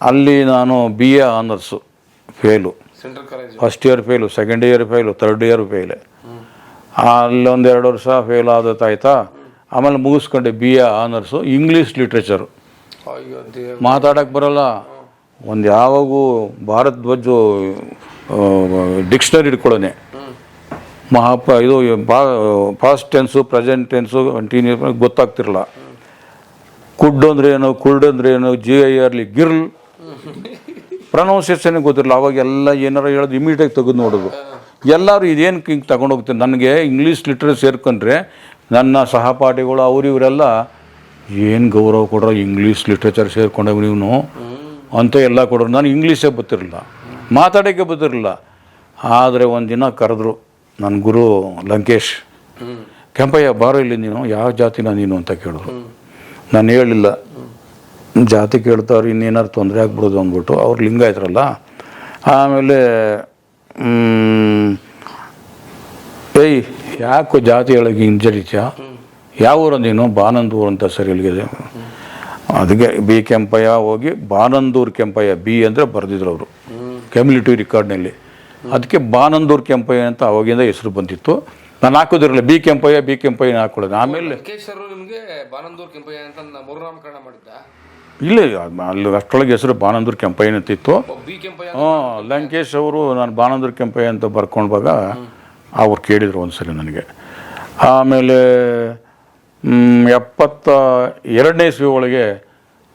ಅಲ್ಲಿ ನಾನು BA honours fail, first year fail, second year fail, third year ಫೇಲೆ. ಅಲ್ಲೊಂದು 2 ವರ್ಷ ಫೇಲ್ ಆದತ್ತಾಯ್ತಾ. ಆಮೇಲೆ ಮುಗಿಸ್ಕೊಂಡೆ BA ಆನರ್ಸು ಇಂಗ್ಲೀಷ್ ಲಿಟ್ರೇಚರು. ಮಾತಾಡೋಕ್ಕೆ ಬರೋಲ್ಲ. ಒಂದು ಯಾವಾಗೂ ಭಾರತ್ ಧ್ವಜ ಡಿಕ್ಷನರಿ ಇಟ್ಕೊಳ್ಳೋನೆ. ಇದು past tense, present tense, continuous ಗೊತ್ತಾಗ್ತಿರಲ್ಲ. ಕುಡ್ ಅಂದ್ರೆ ಏನು, ಕುರ್ಡ್ ಅಂದ್ರೆ ಏನು, GIRL ಗಿರ್ಲ್ ಪ್ರೊನೌನ್ಸಿಯೇಷನ್ ಗೊತ್ತಿರಲ್ಲ. ಅವಾಗ ಎಲ್ಲ ಏನಾರು ಹೇಳೋದು ಇಮಿಡಿಯೇಟಾಗಿ ತೆಗೆದು ನೋಡೋದು. ಎಲ್ಲರೂ ಇದೇನು ಹಿಂಗೆ ತಗೊಂಡೋಗ್ತೀನಿ. ನನಗೆ ಇಂಗ್ಲೀಷ್ ಲಿಟ್ರೇಚರ್ ಸೇರ್ಕೊಂಡ್ರೆ ನನ್ನ ಸಹಪಾಠಿಗಳು ಇವರೆಲ್ಲ ಏನು ಗೌರವ ಕೊಡ್ರೋ, ಇಂಗ್ಲೀಷ್ ಲಿಟ್ರೇಚರ್ ಸೇರ್ಕೊಂಡಾಗ ನೀವು ಅಂತ ಎಲ್ಲ ಕೊಡೋರು. ನಾನು ಇಂಗ್ಲೀಷೇ ಗೊತ್ತಿರಲಿಲ್ಲ, ಮಾತಾಡೋಕ್ಕೆ ಗೊತ್ತಿರಲಿಲ್ಲ. ಆದರೆ ಒಂದಿನ ಕರೆದ್ರು ನನ್ನ ಗುರು ಲಂಕೇಶ್, ಕೆಂಪಯ್ಯ ಬಾರೋ ಇಲ್ಲಿ, ನೀನು ಯಾವ ಜಾತಿನ ನೀನು ಅಂತ ಕೇಳಿದ್ರು. ನಾನು ಹೇಳಿಲ್ಲ, ಜಾತಿ ಕೇಳ್ತಾವ್ರು ಇನ್ನೇನಾರು ತೊಂದರೆ ಆಗ್ಬಿಡೋದು ಅಂದ್ಬಿಟ್ಟು. ಅವ್ರು ಲಿಂಗಾಯತರಲ್ಲ. ಆಮೇಲೆ ಏಯ್ ಯಾಕೋ ಜಾತಿ ಒಳಗೆ ಹಿಂಜರಿತ್ಯಾ, ಯಾವ ಊರ ನೀನು? ಬಾನಂದೂರು ಅಂತ ಸರ್ ಇಲ್ಲಿಗೆ. ಅದಕ್ಕೆ ಬಿ ಕೆಂಪಯ್ಯ ಹೋಗಿ ಬಾನಂದೂರು ಕೆಂಪಯ್ಯ, ಬಿ ಅಂದರೆ ಬರೆದಿದ್ರು ಅವರು ಕ್ಯುಮ್ಯುಲೇಟಿವ್ ರೆಕಾರ್ಡ್ನಲ್ಲಿ. ಅದಕ್ಕೆ ಬಾನಂದೂರು ಕೆಂಪಯ್ಯ ಅಂತ ಅವಾಗಿಂದ ಹೆಸರು ಬಂದಿತ್ತು. ನಾನು ಹಾಕೋದಿರಲಿಲ್ಲ, ಬಿ ಕೆಂಪಯ್ಯನ ಹಾಕೊಳ್ಳೋದು. ಆಮೇಲೆ ನಿಮಗೆ ಬಾನಂದೂರು ಕೆಂಪಯ್ಯ ಅಂತ ಮರುನಾಮಕರಣ ಮಾಡಿದ್ದ? ಇಲ್ಲ, ಅಲ್ಲಿ ಅಷ್ಟರೊಳಗೆ ಹೆಸರು ಬಾನಂದೂರು ಕೆಂಪಯ್ಯ ಅಂತಿತ್ತು. ಲಂಕೇಶ್ ಅವರು ನಾನು ಬಾನಂದೂರು ಕೆಂಪಯ್ಯ ಅಂತ ಬರ್ಕೊಂಡಾಗ ಅವ್ರು ಕೇಳಿದರು ಒಂದ್ಸರಿ ನನಗೆ. ಆಮೇಲೆ 72ನೇ ಇಸ್ವಿ ಒಳಗೆ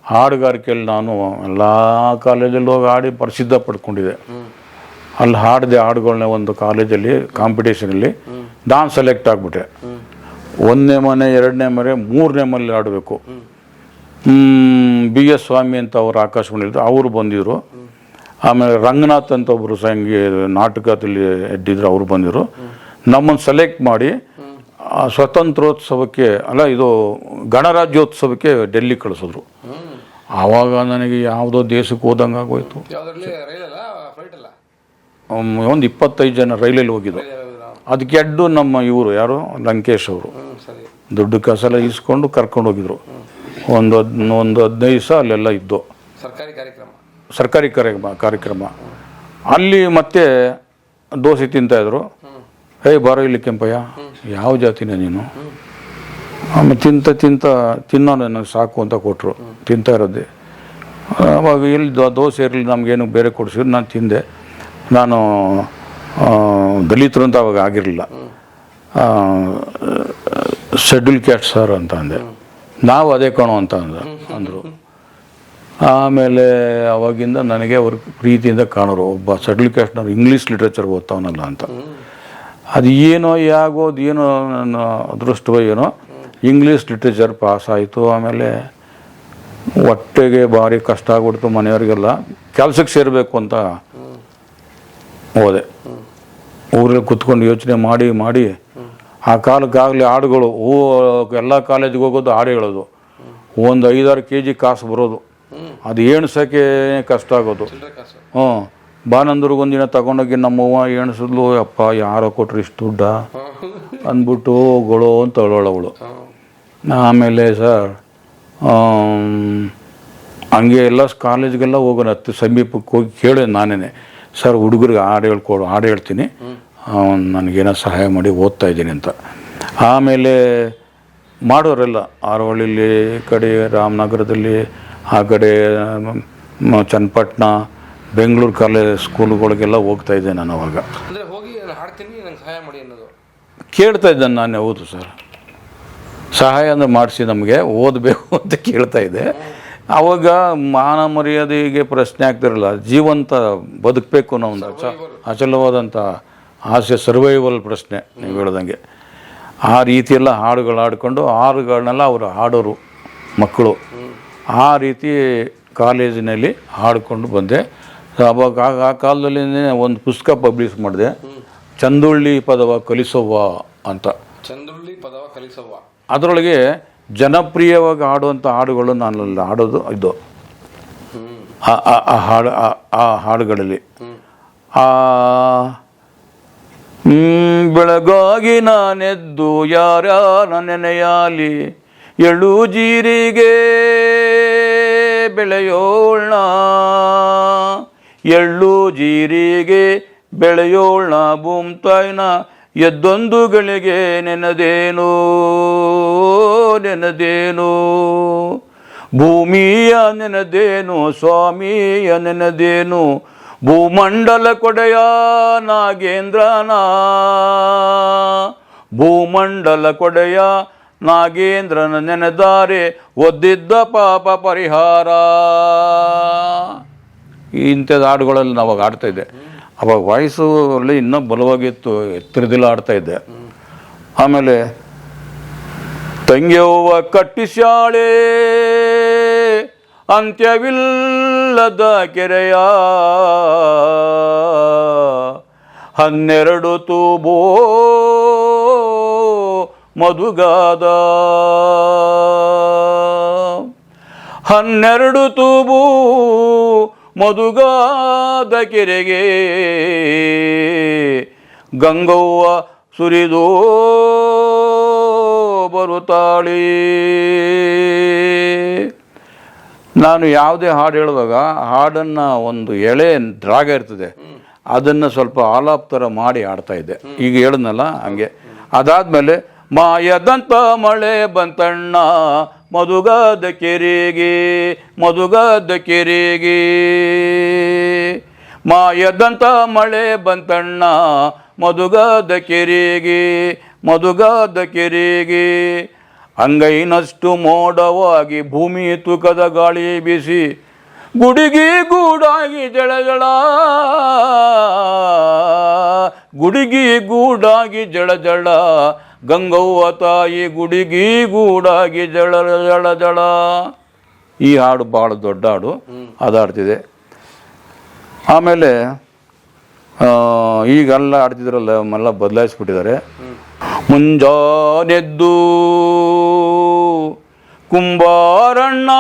ಹಾಡುಗಾರಿಕೆಯಲ್ಲಿ ನಾನು ಎಲ್ಲ ಕಾಲೇಜಲ್ಲಿ ಹೋಗಿ ಹಾಡಿ ಪ್ರಸಿದ್ಧ ಪಡ್ಕೊಂಡಿದ್ದೆ. ಅಲ್ಲಿ ಹಾಡಿದೆ ಹಾಡುಗಳನ್ನ ಒಂದು ಕಾಲೇಜಲ್ಲಿ ಕಾಂಪಿಟೇಷನಲ್ಲಿ ನಾನು ಸೆಲೆಕ್ಟ್ ಆಗಿಬಿಟ್ಟೆ. 1ನೇ ಮನೆ, 2ನೇ ಮನೆ, 3ನೇ ಮನೇಲಿ ಆಡಬೇಕು. BS ಸ್ವಾಮಿ ಅಂತ ಅವರು ಆಕಾಶವಾಣಿಲಿದ್ರು, ಅವರು ಬಂದಿದ್ರು. ಆಮೇಲೆ ರಂಗನಾಥ್ ಅಂತ ಒಬ್ಬರು ನಾಟಕದಲ್ಲಿ ಎದ್ದಿದ್ರು, ಅವರು ಬಂದಿದ್ರು. ನಮ್ಮನ್ನು ಸೆಲೆಕ್ಟ್ ಮಾಡಿ ಸ್ವತಂತ್ರೋತ್ಸವಕ್ಕೆ ಇದು ಗಣರಾಜ್ಯೋತ್ಸವಕ್ಕೆ ಡೆಲ್ಲಿ ಕಳಿಸಿದ್ರು. ಆವಾಗ ನನಗೆ ಯಾವುದೋ ದೇಶಕ್ಕೆ ಹೋದಂಗೆ ಆಗೋಯ್ತು. ಒಂದು 25 ಜನ ರೈಲಲ್ಲಿ ಹೋಗಿದ್ದು. ಅದಕ್ಕೆ ಎಡ್ಡು ನಮ್ಮ ಇವರು ಯಾರು ಲಂಕೇಶ್ ಅವರು ದುಡ್ಡು ಕಾಸೆಲ್ಲ ಇಸ್ಕೊಂಡು ಕರ್ಕೊಂಡು ಹೋಗಿದ್ರು. ಒಂದು 15 ದಿವಸ ಅಲ್ಲೆಲ್ಲ ಇದ್ದು ಸರ್ಕಾರಿ ಕಾರ್ಯಕ್ರಮ. ಅಲ್ಲಿ ಮತ್ತೆ ದೋಸೆ ತಿಂತಾಯಿದ್ರು. ಬಾರೋ ಇಲ್ಲಿ ಕೆಂಪಯ್ಯ, ಯಾವ ಜಾತಿನ ನೀನು? ಆಮೇಲೆ ತಿನ್ನೋ ನನಗೆ ಸಾಕು ಅಂತ ಕೊಟ್ಟರು. ತಿಂತಾ ಇರೋದೆ. ಅವಾಗ ಇಲ್ಲಿ ದೋಸೆ ಇರಲಿ, ನಮಗೇನು ಬೇರೆ ಕೊಡಿಸಿದ್ರು. ನಾನು ತಿಂದೆ. ನಾನು ದಲಿತರು ಅಂತ ಅವಾಗ ಆಗಿರಲಿಲ್ಲ. ಶೆಡ್ಯೂಲ್ ಕ್ಯಾಸ್ಟ್ ಸರ್ ಅಂತ ಅಂದೆ. ನಾವು ಅದೇ ಕಣೋ ಅಂತ ಅಂದರು. ಆಮೇಲೆ ಅವಾಗಿಂದ ನನಗೆ ಅವ್ರ ಪ್ರೀತಿಯಿಂದ ಕಾಣೋರು, ಒಬ್ಬ ಶೆಡ್ಯೂಲ್ ಕ್ಯಾಸ್ಟ್ನವ್ರು ಇಂಗ್ಲೀಷ್ ಲಿಟ್ರೇಚರ್ ಓದ್ತಾವನಲ್ಲ ಅಂತ. ಅದು ಏನೋ ಏನೋ ನನ್ನ ಅದೃಷ್ಟವೋ ಏನೋ ಇಂಗ್ಲೀಷ್ ಲಿಟ್ರೇಚರ್ ಪಾಸ್ ಆಯಿತು. ಆಮೇಲೆ ಹೊಟ್ಟೆಗೆ ಭಾರಿ ಕಷ್ಟ ಆಗ್ಬಿಡ್ತು. ಮನೆಯವರಿಗೆಲ್ಲ ಕೆಲಸಕ್ಕೆ ಸೇರಬೇಕು ಅಂತ ಹೋದೆ. ಊರಲ್ಲಿ ಕುತ್ಕೊಂಡು ಯೋಚನೆ ಮಾಡಿ ಆ ಕಾಲಕ್ಕಾಗಲಿ ಹಾಡುಗಳು ಎಲ್ಲ ಕಾಲೇಜಿಗೆ ಹೋಗೋದು, ಹಾಡು ಹೇಳೋದು. ಒಂದು 5-6 kg ಕಾಸು ಬರೋದು, ಅದು ಎಣ್ಸೋಕ್ಕೆ ಕಷ್ಟ ಆಗೋದು. ಬಾನಂದೂರಿಗೊಂದಿನ ತಗೊಂಡೋಗಿ ನಮ್ಮವ್ವ ಎಣಿಸಿದ್ಲು. ಅಪ್ಪ ಯಾರೋ ಕೊಟ್ರು ಇಷ್ಟು ದುಡ್ಡ ಅಂದ್ಬಿಟ್ಟು ಗೊಳೋ ಅಂತ ಅಳೋಳವಳು. ಆಮೇಲೆ ಸರ್ ಹಂಗೆ ಎಲ್ಲ ಕಾಲೇಜ್ಗೆಲ್ಲ ಹೋಗೋಣ, ಸಮೀಪಕ್ಕೆ ಹೋಗಿ ಕೇಳಿ ನಾನೇ, ಸರ್ ಹುಡುಗರಿಗೆ ಹಾಡು ಹೇಳ್ತೀನಿ, ನನಗೇನೋ ಸಹಾಯ ಮಾಡಿ ಓದ್ತಾ ಇದ್ದೀನಿ ಅಂತ. ಆಮೇಲೆ ಮಾಡೋರೆಲ್ಲ ಆರೋಹಳ್ಳಿಲಿ, ಕಡೆ ರಾಮನಗರದಲ್ಲಿ, ಆ ಕಡೆ ಚನ್ನಪಟ್ಟಣ, ಬೆಂಗಳೂರು ಕಾಲೇಜ್ ಸ್ಕೂಲ್ಗಳಿಗೆಲ್ಲ ಹೋಗ್ತಾ ಇದ್ದೆ ನಾನು. ಅವಾಗ ಕೇಳ್ತಾ ಇದ್ದಾನೆ ನಾನು. ಹೌದು ಸರ್, ಸಹಾಯ ಅಂದರೆ ಮಾಡಿಸಿ ನಮಗೆ ಓದಬೇಕು ಅಂತ ಕೇಳ್ತಾ ಇದ್ದೆ. ಆವಾಗ ಮಾನ ಮರ್ಯಾದೆಗೆ ಪ್ರಶ್ನೆ ಆಗ್ತಿರಲ್ಲ, ಜೀವಂತ ಬದುಕಬೇಕು ಅನ್ನೋ ಒಂದು ಅಚಲವಾದಂಥ ಆಸೆ, ಸರ್ವೈವಲ್ ಪ್ರಶ್ನೆ ನೀವು ಹೇಳ್ದಂಗೆ. ಆ ರೀತಿಯೆಲ್ಲ ಹಾಡುಗಳು ಹಾಡ್ಕೊಂಡು ಹಾಡುಗಳನ್ನೆಲ್ಲ ಅವರು ಹಾಡೋರು ಮಕ್ಕಳು. ಆ ರೀತಿ ಕಾಲೇಜಿನಲ್ಲಿ ಹಾಡ್ಕೊಂಡು ಬಂದೆ. ಅವಾಗ ಆ ಕಾಲದಲ್ಲಿ ಒಂದು ಪುಸ್ತಕ ಪಬ್ಲಿಷ್ ಮಾಡಿದೆ, ಚಂದುಳ್ಳಿ ಪದವ ಕಲಿಸವ್ವ ಅಂತ. ಅದರೊಳಗೆ ಜನಪ್ರಿಯವಾಗಿ ಹಾಡುವಂಥ ಹಾಡುಗಳು ನಾನಲ್ಲಿ ಹಾಡೋದು ಇದು. ಆ ಹಾಡುಗಳಲ್ಲಿ ಬೆಳಗಾಗಿ ನಾನೆದ್ದು ಯಾರ್ಯಾರ ನೆನೆಯಾಲಿ, ಎಳ್ಳು ಜೀರಿಗೆ ಬೆಳೆಯೋಳ್ಣ, ಎಳ್ಳು ಜೀರಿಗೆ ಬೆಳೆಯೋಳ್ಣ, ಭೂಮ್ತಾಯ್ನ ಎದ್ದೊಂದು ಗಳಿಗೆ ನೆನದೇನು ಭೂಮಿಯ ನೆನದೇನು, ಸ್ವಾಮಿಯ ನೆನದೇನು, ಭೂಮಂಡಲ ಕೊಡೆಯ ನಾಗೇಂದ್ರನ, ಭೂಮಂಡಲ ಕೊಡೆಯ ನಾಗೇಂದ್ರನ ನೆನೆದಾರೆ ಒದ್ದಿದ್ದ ಪಾಪ ಪರಿಹಾರ. ಇಂಥದ್ದು ಹಾಡುಗಳಲ್ಲಿ ನಾವು ಅವಾಗ ಆಡ್ತಾ ಇದ್ದೆ. ಅವಾಗ ವಾಯ್ಸು ಅಲ್ಲಿ ಇನ್ನೂ ಬಲವಾಗಿತ್ತು, ಎತ್ತರದಿಲ್ಲ ಆಡ್ತಾ ಇದ್ದೆ. ಆಮೇಲೆ ತಂಗ್ಯವ್ವ ಕಟ್ಟಿಸ್ಯಾಳೆ ಅಂತ್ಯವಿಲ್ಲದ ಕೆರೆಯ, 12 ತೂಬೋ ಮಧುಗಾದ, 12 ತೂಬು ಮಧುಗಾದ ಕೆರೆಗೆ ಗಂಗವ್ವ ಸುರಿದು ಬರುತ್ತಾಳೆ. ನಾನು ಯಾವುದೇ ಹಾಡು ಹೇಳುವಾಗ ಹಾಡನ್ನು ಒಂದು ಎಳೆ ರಾಗ ಇರ್ತದೆ, ಅದನ್ನು ಸ್ವಲ್ಪ ಆಲಾಪ್ ಥರ ಮಾಡಿ ಆಡ್ತಾ ಇದ್ದೆ. ಈಗ ಹೇಳಿದ್ನಲ್ಲ ಹಂಗೆ. ಅದಾದಮೇಲೆ ಮಾಯದಂತ ಮಳೆ ಬಂತಣ್ಣ ಮಧುಗಾದ ಕೆರೆಗೆ, ಮಧುಗಾದ ಕೆರೆಗೆ, ಮಾಯದಂತ ಮಳೆ ಬಂತಣ್ಣ ಮಧುಗಾದ ಕೆರೆಗೆ, ಮಧುಗಾದ ಕೆರೆಗೆ, ಅಂಗೈನಷ್ಟು ಮೋಡವಾಗಿ ಭೂಮಿ ತೂಕದ ಗಾಳಿ ಬೀಸಿ ಗುಡಿಗಿ ಗೂಡಾಗಿ ಜಳ ಜಳ, ಗುಡಿಗಿ ಗೂಡಾಗಿ ಜಳ ಜಳ, ಗಂಗವ್ವ ತಾಯಿ ಗುಡಿಗಿ ಗೂಡಾಗಿ ಜಳ ಜಳ ಜಳ. ಈ ಹಾಡು ಭಾಳ ದೊಡ್ಡ ಹಾಡು, ಅದಾಡ್ತಿದೆ. ಆಮೇಲೆ ಈಗೆಲ್ಲ ಆಡ್ತಿದ್ರಲ್ಲ ಎಲ್ಲ ಬದಲಾಯಿಸ್ಬಿಟ್ಟಿದ್ದಾರೆ. ಮುಂಜಾನೆದ್ದು ಕುಂಬಾರಣ್ಣ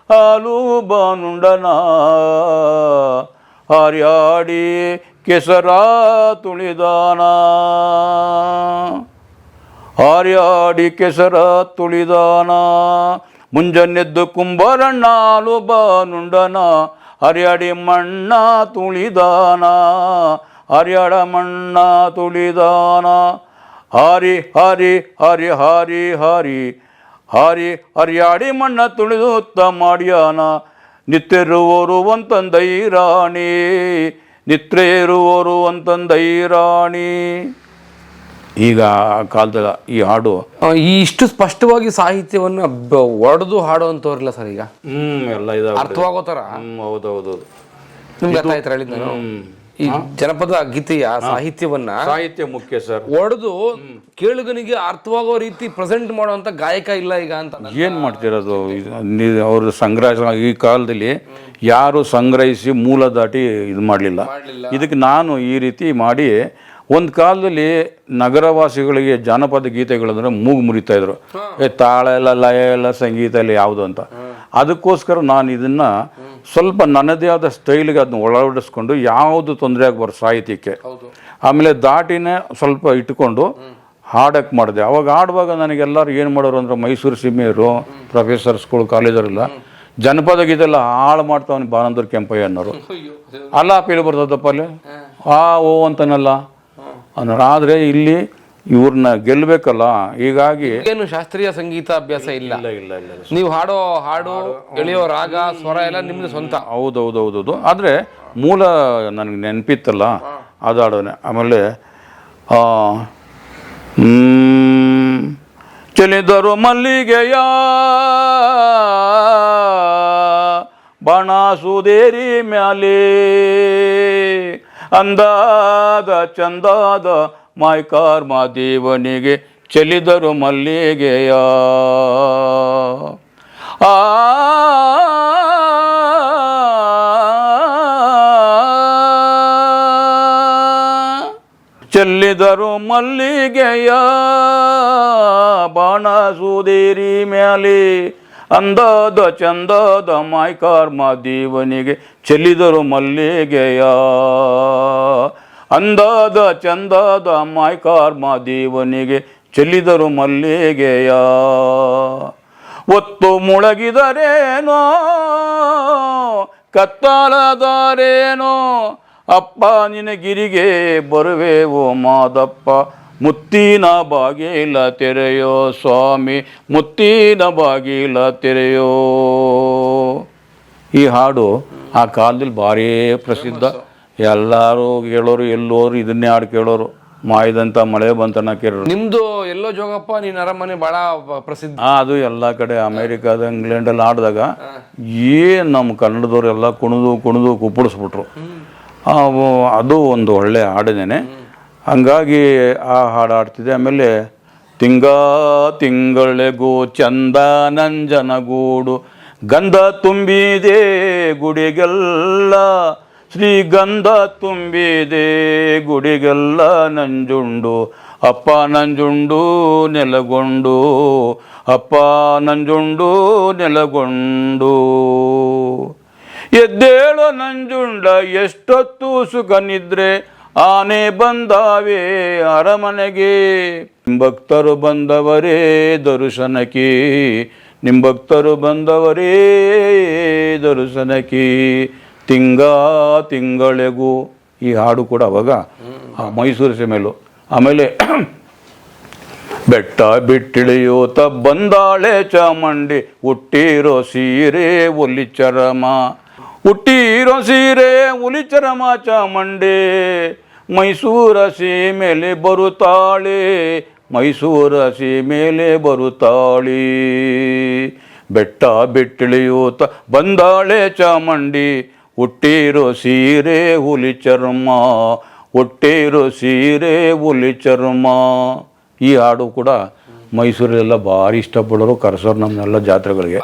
ಹಾಲು ಬಾನುಂಡನ ಹಾರ್ಯಾಡಿ ಕೆಸರ ತುಳಿದಾನ, ಹಾರ್ಯಾಡಿ ಕೆಸರ ತುಳಿದಾನ. ಮುಂಜಾನೆದ್ದು ಕುಂಬಾರಣ್ಣ ಹಾಲು ಬಾನುಂಡನ ಹರ್ಯಾಡಿ ಮಣ್ಣ ತುಳಿದಾನ, ಹರ್ಯಾಡ ಮಣ್ಣ ತುಳಿದಾನ. ಹಾರಿ ಹಾರಿ ಹಾರಿ ಹಾರಿ ಹಾರಿ ಹಾರಿ ಹರ್ಯಾಡಿ ಮಣ್ಣ ತುಳಿದುತ್ತ ಮಾಡ್ಯಾನ, ನಿತ್ಯರುವರು ಅಂತಂದೈರಾಣಿ, ನಿತ್ರೇರುವರು ಅಂತಂದೈರಾಣಿ. ಈಗ ಆ ಕಾಲದ ಈ ಹಾಡು ಇಷ್ಟು ಸ್ಪಷ್ಟವಾಗಿ ಸಾಹಿತ್ಯವನ್ನು ಒಡೆದು ಹಾಡುವಂಥವ್ರಿಲ್ಲ ಸರ್ ಈಗ. ಎಲ್ಲ ಇದಾವೆ, ಅರ್ಥವಾಗೋ ಥರ. ಹೌದೌದು. ನಿಮ್ಗೆ ಅರ್ಥ ಆಯ್ತು ಹೇಳಿದ್ ನಾನು. ಈ ಜನಪದ ಗೀತೆಯ ಸಾಹಿತ್ಯವನ್ನ, ಸಾಹಿತ್ಯ ಮುಖ್ಯ ಸರ್, ಒಡೆದು ಕೇಳುಗನಿಗೆ ಅರ್ಥವಾಗೋ ರೀತಿ ಪ್ರೆಸೆಂಟ್ ಮಾಡುವಂತ ಗಾಯಕ ಇಲ್ಲ ಈಗ ಅಂತ. ಏನು ಮಾಡ್ತಿರೋದು ಅವರು ಸಂಗ್ರಹ. ಈ ಕಾಲದಲ್ಲಿ ಯಾರು ಸಂಗ್ರಹಿಸಿ ಮೂಲ ದಾಟಿ ಇದು ಮಾಡಲಿಲ್ಲ. ಇದಕ್ಕೆ ನಾನು ಈ ರೀತಿ ಮಾಡಿ, ಒಂದು ಕಾಲದಲ್ಲಿ ನಗರವಾಸಿಗಳಿಗೆ ಜಾನಪದ ಗೀತೆಗಳಂದ್ರೆ ಮೂಗು ಮುರಿತಾ ಇದ್ರು, ತಾಳ ಎಲ್ಲ ಲಯ ಎಲ್ಲ ಸಂಗೀತ ಎಲ್ಲ ಯಾವುದು ಅಂತ. ಅದಕ್ಕೋಸ್ಕರ ನಾನು ಇದನ್ನು ಸ್ವಲ್ಪ ನನ್ನದೇ ಆದ ಸ್ಟೈಲಿಗೆ ಅದನ್ನ ಒಳವಡಿಸ್ಕೊಂಡು ಯಾವುದು ತೊಂದರೆ ಆಗಬಾರ್ದು ಸಾಹಿತ್ಯಕ್ಕೆ. ಆಮೇಲೆ ದಾಟಿನೇ ಸ್ವಲ್ಪ ಇಟ್ಕೊಂಡು ಹಾಡಕ್ಕೆ ಮಾಡಿದೆ. ಅವಾಗ ಹಾಡುವಾಗ ನನಗೆಲ್ಲರೂ ಏನು ಮಾಡೋರು ಅಂದ್ರೆ ಮೈಸೂರು ಸೀಮೆಯವರು, ಪ್ರೊಫೆಸರ್ಸ್ಗಳು, ಕಾಲೇಜರೆಲ್ಲ ಜನಪದ ಗೀತೆಲ್ಲ ಹಾಳು ಮಾಡ್ತಾವನಿ ಬಾನಂದೂರು ಕೆಂಪಯ್ಯ ಅನ್ನೋರು. ಅಲ್ಲ ಪೀಳಿ ಬರ್ತದಪ್ಪ ಅಲ್ಲಿ ಓ ಅಂತನಲ್ಲ ಅನ್ನೋರು. ಆದರೆ ಇಲ್ಲಿ ಇವ್ರನ್ನ ಗೆಲ್ಲಬೇಕಲ್ಲ, ಹೀಗಾಗಿ ಏನು ಶಾಸ್ತ್ರೀಯ ಸಂಗೀತ ಅಭ್ಯಾಸ ಇಲ್ಲ. ಇಲ್ಲ ನೀವು ಹಾಡೋ ಹಾಡು, ಎಳೆಯೋ ರಾಗ, ಸ್ವರ ಎಲ್ಲ ನಿಮ್ದು ಸ್ವಂತ. ಹೌದೌದೌದೌದು. ಆದರೆ ಮೂಲ ನನಗೆ ನೆನಪಿತ್ತಲ್ಲ ಅದು ಹಾಡೋನೆ. ಆಮೇಲೆ ಚೆಲ್ಲಿದರು ಮಲ್ಲಿಗೆಯ ಬಾಣ ಸುದೇರಿ ಮ್ಯಾಲೆ, ಅಂದಾದ ಚಂದಾದ ಮಾಯ್ಕಾರ್ ಮಾದೇವನಿಗೆ ಚೆಲ್ಲಿದರು ಮಲ್ಲಿಗೆಯ. ಚೆಲ್ಲಿದರು ಮಲ್ಲಿಗೆಯ ಬಾಣ ಸುದೇರಿ ಮ್ಯಾಲೆ, ಅಂದಾದ ಚಂದಾದ ಮಾಯ್ಕಾರ್ ಮಾದೇವನಿಗೆ ಚೆಲ್ಲಿದರು ಮಲ್ಲಿಗೆಯ, ಅಂದಾದ ಚಂದಾದ ಮಾಯ್ಕಾರ್ ಮಾದೇವನಿಗೆ ಚೆಲ್ಲಿದರು ಮಲ್ಲಿಗೆಯ. ಒತ್ತು ಮುಳಗಿದರೇನೋ ಕತ್ತಲದಾರೇನೋ, ಅಪ್ಪ ನಿನಗಿರಿಗೆ ಬರುವೆವೋ ಮಾದಪ್ಪ, ಮುತ್ತಿನ ಬಾಗಿಲ ತೆರೆಯೋ ಸ್ವಾಮಿ, ಮುತ್ತಿನ ಬಾಗಿಲ ತೆರೆಯೋ. ಈ ಹಾಡು ಆ ಕಾಲದಲ್ಲಿ ಭಾರೀ ಪ್ರಸಿದ್ಧ. ಎಲ್ಲರೂ ಕೇಳೋರು, ಎಲ್ಲೋರು ಇದನ್ನೇ ಹಾಡು ಕೇಳೋರು. ಮಾಯದಂತ ಮಳೆ ಬಂತನ ಕೇಳಿದ್ರು. ನಿಮ್ದು ಎಲ್ಲೋ ಜೋಗಪ್ಪ ನೀನ್ ಅರಮನೆ ಬಹಳ ಪ್ರಸಿದ್ಧ. ಅದು ಎಲ್ಲ ಕಡೆ ಅಮೇರಿಕಾದ ಇಂಗ್ಲೆಂಡಲ್ಲಿ ಆಡಿದಾಗ ನಮ್ಮ ಕನ್ನಡದವರೆಲ್ಲ ಕುಣಿದು ಕುಪ್ಪಳಿಸ್ಬಿಟ್ರು. ಅದು ಒಂದು ಒಳ್ಳೆ ಹಾಡಿನೇನೆ. ಹಂಗಾಗಿ ಆ ಹಾಡು ಆಡ್ತಿದ್ದೆ. ಆಮೇಲೆ ತಿಂಗಳಿಗೂ ಚಂದ ನಂಜನಗೂಡು, ಗಂಧ ತುಂಬಿದೆ ಗುಡಿಗೆಲ್ಲ, ಶ್ರೀಗಂಧ ತುಂಬಿದೆ ಗುಡಿಗೆಲ್ಲ, ನಂಜುಂಡು ಅಪ್ಪ ನಂಜುಂಡು ನೆಲಗೊಂಡು, ಅಪ್ಪ ನಂಜುಂಡು ನೆಲಗೊಂಡು. ಎದ್ದೇಳೋ ನಂಜುಂಡ ಎಷ್ಟೊತ್ತು ಸುಖ ನಿದ್ರೆ, ಆನೆ ಬಂದಾವೆ ಅರಮನೆಗೆ, ನಿಂಭಕ್ತರು ಬಂದವರೇ ದರ್ಶನಕ್ಕೆ, ನಿಂಭಕ್ತರು ಬಂದವರೇ ದರ್ಶನಕ್ಕೆ, ತಿಂಗಳಿಗೂ. ಈ ಹಾಡು ಕೂಡ ಅವಾಗ ಮೈಸೂರು ಸೀಮೆಲು. ಆಮೇಲೆ ಬೆಟ್ಟ ಬಿಟ್ಟಿಳಿಯೋತ ಬಂದಾಳೆ ಚಾಮುಂಡಿ, ಹುಟ್ಟಿರೋ ಸೀರೆ ಒಲಿ ಚರಮ, ಹುಟ್ಟಿರೋ ಸೀರೆ ಒಲಿ ಚರಮ ಚಾಮುಂಡಿ, ಮೈಸೂರ ಸೀಮೆಲೆ ಬರುತ್ತಾಳೆ, ಮೈಸೂರ ಸೀಮೆಲೆ ಬರುತ್ತಾಳೆ. ಬೆಟ್ಟ ಬಿಟ್ಟಿಳಿಯೋತ ಬಂದಾಳೆ ಚಾಮುಂಡಿ, ಹುಟ್ಟಿರೋ ಸೀರೆ ಹುಲಿ ಚರ್ಮ, ಹುಟ್ಟಿರೋ ಸೀರೆ ಹುಲಿ ಚರ್ಮ. ಈ ಹಾಡು ಕೂಡ ಮೈಸೂರಲ್ಲೆಲ್ಲ ಭಾರಿ ಇಷ್ಟಪಡೋರು, ಕರೆಸೋರು ನಮ್ಮನ್ನೆಲ್ಲ ಜಾತ್ರೆಗಳಿಗೆ.